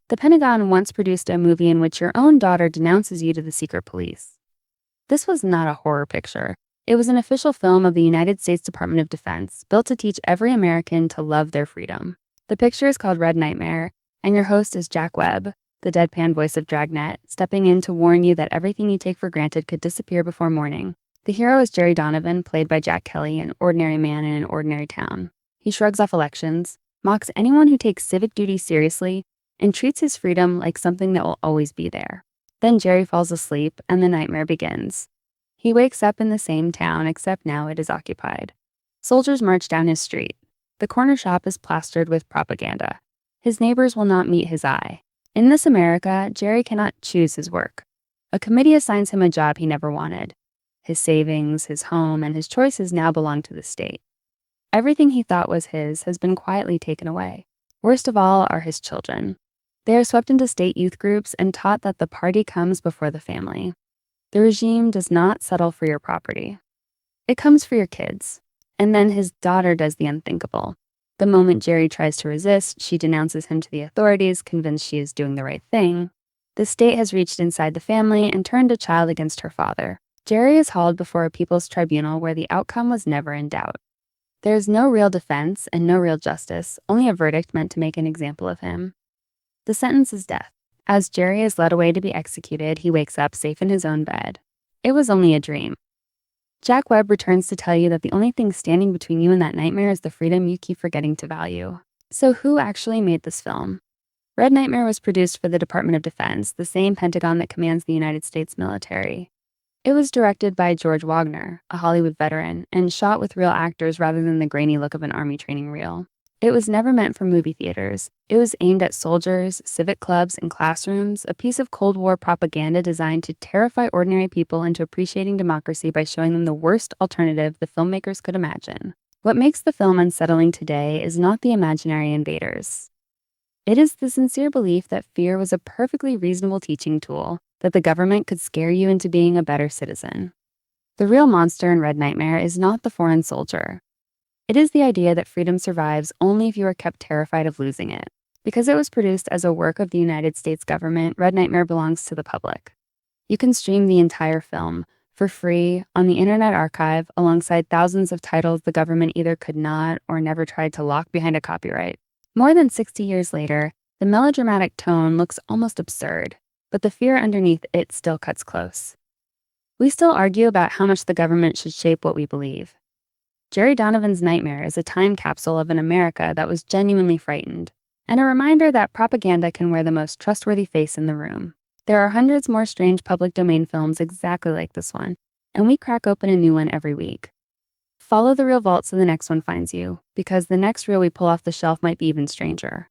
The Pentagon once produced a movie in which your own daughter denounces you to the secret police. This was not a horror picture. It was an official film of the United States Department of Defense, built to teach every American to love their freedom. The picture is called Red Nightmare, and your host is Jackwebb, the deadpan voice of Dragnet, stepping in to warn you that everything you take for granted could disappear before morning. The hero is Jerry Donovan, played by Jack Kelly, an ordinary man in an ordinary town. He shrugs off elections, mocks anyone who takes civic duty seriously, and treats his freedom like something that will always be there. Then Jerry falls asleep, and the nightmare begins. He wakes up in the same town, except now it is occupied. Soldiers march down his street. The corner shop is plastered with propaganda. His neighbors will not meet his eye. In this America, Jerry cannot choose his work. A committee assigns him a job he never wanted. His savings, his home, and his choices now belong to the state. Everything he thought was his has been quietly taken away. Worst of all are his children. They are swept into state youth groups and taught that the party comes before the family. The regime does not settle for your property. It comes for your kids. And then his daughter does the unthinkable. The moment Jerry tries to resist, she denounces him to the authorities, convinced she is doing the right thing. The state has reached inside the family and turned a child against her father. Jerry is hauled before a people's tribunal where the outcome was never in doubt. There is no real defense and no real justice, only a verdict meant to make an example of him. The sentence is death. As Jerry is led away to be executed, he wakes up safe in his own bed. It was only a dream. Jack Webb returns to tell you that the only thing standing between you and that nightmare is the freedom you keep forgetting to value. So who actually made this film? Red Nightmare was produced for the Department of Defense, the same Pentagon that commands the United States military. It was directed by George Wagner, a Hollywood veteran, and shot with real actors rather than the grainy look of an army training reel. It was never meant for movie theaters. It was aimed at soldiers, civic clubs, and classrooms, a piece of Cold War propaganda designed to terrify ordinary people into appreciating democracy by showing them the worst alternative the filmmakers could imagine. What makes the film unsettling today is not the imaginary invaders. It is the sincere belief that fear was a perfectly reasonable teaching tool, that the government could scare you into being a better citizen. The real monster in Red Nightmare is not the foreign soldier. It is the idea that freedom survives only if you are kept terrified of losing it. Because it was produced as a work of the United States government, Red Nightmare belongs to the public. You can stream the entire film for free on the Internet Archive alongside thousands of titles the government either could not or never tried to lock behind a copyright. More than 60 years later, the melodramatic tone looks almost absurd, but the fear underneath it still cuts close. We still argue about how much the government should shape what we believe. Jerry Donovan's Nightmare is a time capsule of an America that was genuinely frightened, and a reminder that propaganda can wear the most trustworthy face in the room. There are hundreds more strange public domain films exactly like this one, and we crack open a new one every week. Follow the reel vault so the next one finds you, because the next reel we pull off the shelf might be even stranger.